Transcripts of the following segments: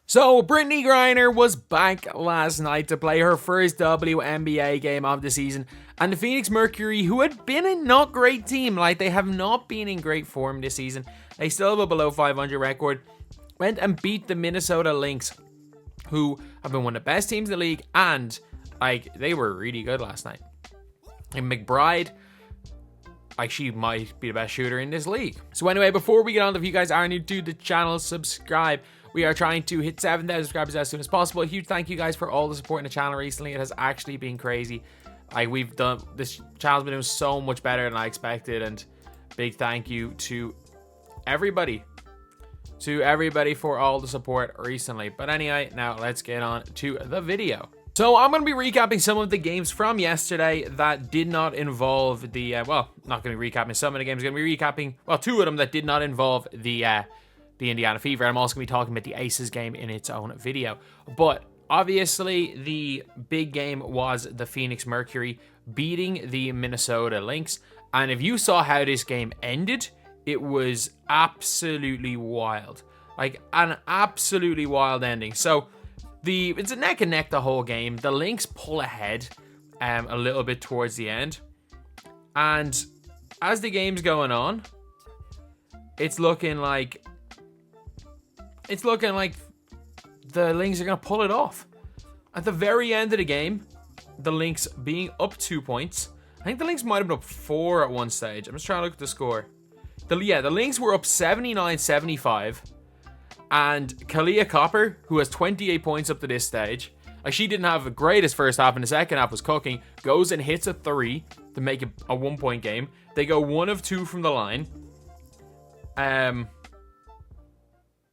So, Brittney Griner was back last night to play her first WNBA game of the season, and the Phoenix Mercury, who had been a not great team, like they have not been in great form this season, they still have a below 500 record, went and beat the Minnesota Lynx, who have been one of the best teams in the league, and like they were really good last night. And McBride, like she might be the best shooter in this league. So anyway, before we get on, if you guys are new to the channel, subscribe. We are trying to hit 7,000 subscribers as soon as possible. A huge thank you guys for all the support in the channel recently. It has actually been crazy. Like this channel's been doing so much better than I expected, and big thank you to everybody for all the support recently. But anyway, now let's get on to the video. So I'm going to be recapping some of the games from yesterday that did not involve the, well, not going to be recapping some of the games. I'm going to be recapping, well, two of them that did not involve the Indiana Fever. I'm also going to be talking about the Aces game in its own video. But obviously, the big game was the Phoenix Mercury beating the Minnesota Lynx. And if you saw how this game ended, it was absolutely wild. Like, an absolutely wild ending. So, it's a neck and neck the whole game. The Lynx pull ahead a little bit towards the end. And as the game's going on, it's looking like the Lynx are going to pull it off. At the very end of the game, the Lynx being up 2 points. I think the Lynx might have been up 4 at one stage. I'm just trying to look at the score. The Lynx were up 79-75. And Kahleah Copper, who has 28 points up to this stage, like she didn't have the greatest first half, and the second half was cooking, goes and hits a 3 to make it a 1 point game. They go 1 of 2 from the line. And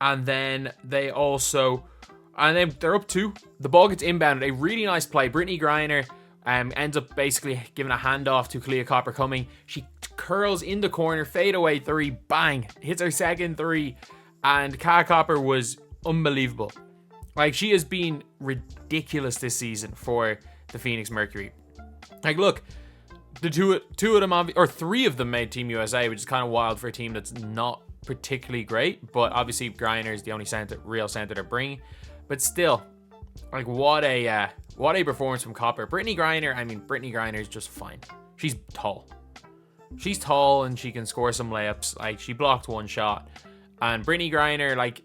then they're up 2. The ball gets inbounded. A really nice play. Brittany Griner ends up basically giving a handoff to Kahleah Copper coming. She curls in the corner, fade away 3, bang, hits her second 3. And Kahleah Copper was unbelievable. Like, she has been ridiculous this season for the Phoenix Mercury. Like, look, the two of them, or 3 of them made Team USA, which is kind of wild for a team that's not particularly great. But obviously, Griner is the only real center they're bringing. But still, like, what a performance from Copper. Brittany Griner is just fine. She's tall. She's tall, and she can score some layups. Like, she blocked 1 shot. And Brittany Griner, like,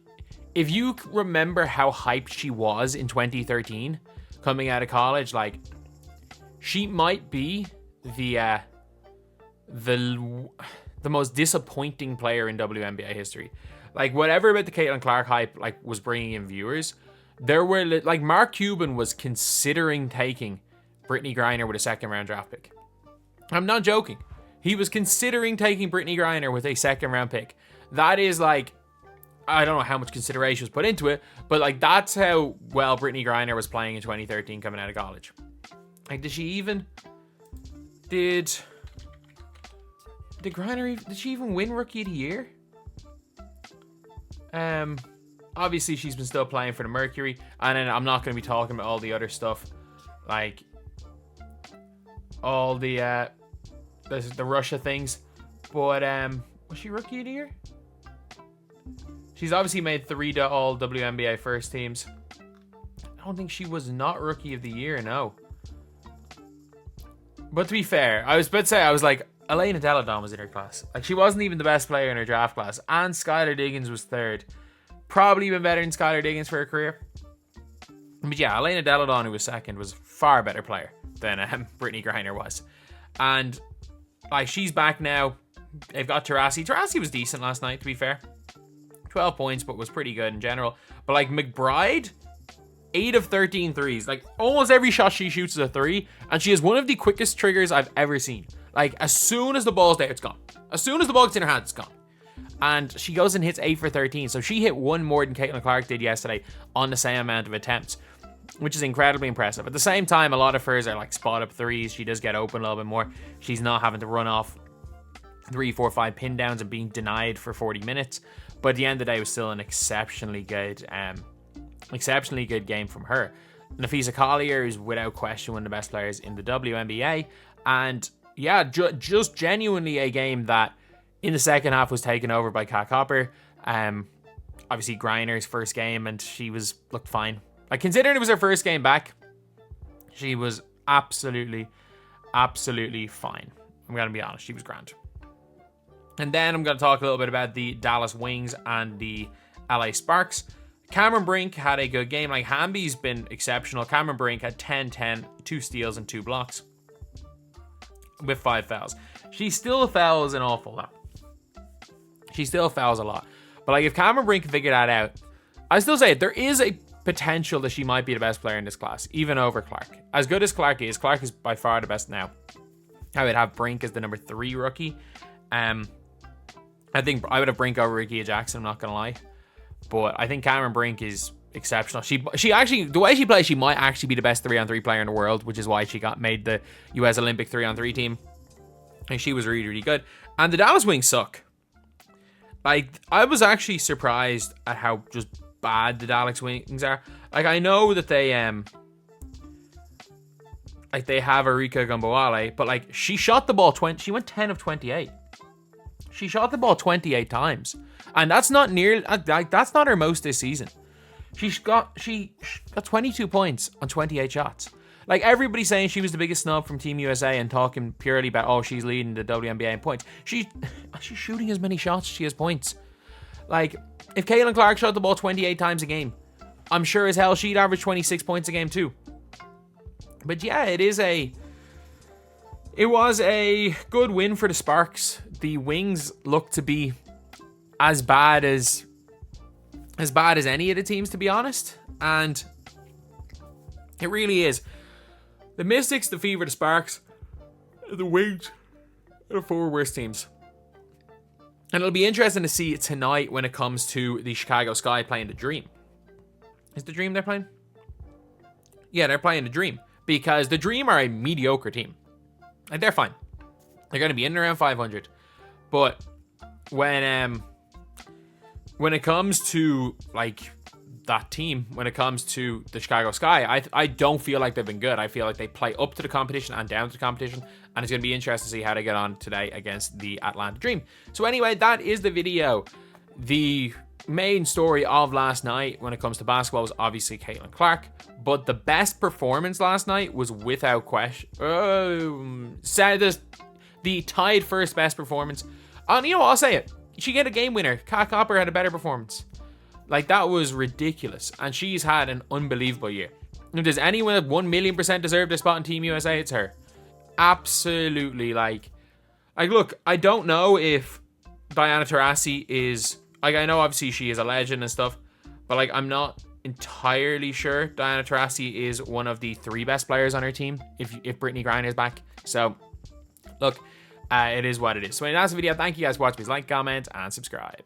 if you remember how hyped she was in 2013 coming out of college, like, she might be the most disappointing player in WNBA history. Like, whatever about the Caitlin Clark hype, like, was bringing in viewers, there were, like, Mark Cuban was considering taking Brittany Griner with a 2nd round draft pick. I'm not joking. He was considering taking Brittany Griner with a 2nd round pick. That is, like, I don't know how much consideration was put into it, but, like, that's how well Brittany Griner was playing in 2013 coming out of college. Like, did she even win Rookie of the Year? Obviously, she's been still playing for the Mercury, and then I'm not going to be talking about all the other stuff, like all the Russia things, but was she Rookie of the Year? She's obviously made 3 all WNBA first teams. I don't think she was not Rookie of the Year, no. But to be fair, I was about to say, I was like, Elena Deladon was in her class. Like, she wasn't even the best player in her draft class. And Skylar Diggins was 3rd. Probably even better than Skylar Diggins for her career. But yeah, Elena Deladon, who was 2nd, was a far better player than Brittany Griner was. And, like, she's back now. They've got Taurasi. Taurasi was decent last night, to be fair. 12 points, but was pretty good in general. But, like, McBride, 8 of 13 threes. Like, almost every shot she shoots is a 3. And she has one of the quickest triggers I've ever seen. Like, as soon as the ball's there, it's gone. As soon as the ball gets in her hand, it's gone. And she goes and hits 8 for 13. So she hit 1 more than Caitlin Clark did yesterday on the same amount of attempts, which is incredibly impressive. At the same time, a lot of hers are, like, spot-up threes. She does get open a little bit more. She's not having to run off 3, 4, 5 pin downs and being denied for 40 minutes. But at the end of the day, it was still an exceptionally good game from her. Nafisa Collier is without question one of the best players in the WNBA. And yeah, just genuinely a game that in the second half was taken over by Kahleah Copper. obviously Griner's first game, and she looked fine. Like, considering it was her first game back, she was absolutely fine. I'm going to be honest. She was grand. And then I'm going to talk a little bit about the Dallas Wings and the LA Sparks. Cameron Brink had a good game. Like, Hamby's been exceptional. Cameron Brink had 10-10, 2 steals and 2 blocks with 5 fouls. She still fouls an awful lot. She still fouls a lot. But, like, if Cameron Brink can figure that out, I still say it. There is a potential that she might be the best player in this class, even over Clark. As good as Clark is by far the best now. I would have Brink as the number 3 rookie. I think I would have Brink over Ricky Jackson, I'm not going to lie. But I think Cameron Brink is exceptional. She actually, the way she plays, she might actually be the best 3-on-3 player in the world, which is why she made the US Olympic 3-on-3 team. And she was really, really good. And the Dallas Wings suck. Like, I was actually surprised at how just bad the Dallas Wings are. Like, I know that they have Arika Gumboale, but like, she shot the ball she went 10 of 28. She shot the ball 28 times. And that's not that's not her most this season. She got 22 points on 28 shots. Like, everybody's saying she was the biggest snub from Team USA and talking purely about, oh, she's leading the WNBA in points. She's shooting as many shots as she has points. Like, if Caitlin Clark shot the ball 28 times a game, I'm sure as hell she'd average 26 points a game too. But yeah, it was a good win for the Sparks. The Wings look to be as bad as any of the teams, to be honest. And it really is. The Mystics, the Fever, the Sparks, the Wings are the 4 worst teams. And it'll be interesting to see tonight when it comes to the Chicago Sky playing the Dream. Is the Dream they're playing? Yeah, they're playing the Dream. Because the Dream are a mediocre team. Like, they're fine. They're going to be in and around 500. But when it comes to, like, that team, when it comes to the Chicago Sky, I don't feel like they've been good. I feel like they play up to the competition and down to the competition, and it's going to be interesting to see how they get on today against the Atlanta Dream. So anyway, that is the video. The main story of last night when it comes to basketball was obviously Caitlin Clark, but the best performance last night was without question the tied first best performance. And you know what, I'll say it. She get a game winner. Kahleah Copper had a better performance. Like, that was ridiculous. And she's had an unbelievable year. If there's anyone that 1,000,000% deserved a spot in Team USA, it's her. Absolutely. Like, look, I don't know if Diana Taurasi is... Like, I know obviously she is a legend and stuff, but like, I'm not entirely sure Diana Taurasi is one of the 3 best players on her team if Brittany Griner is back. So, look, it is what it is. So, that's the video. Thank you guys for watching. Please like, comment, and subscribe.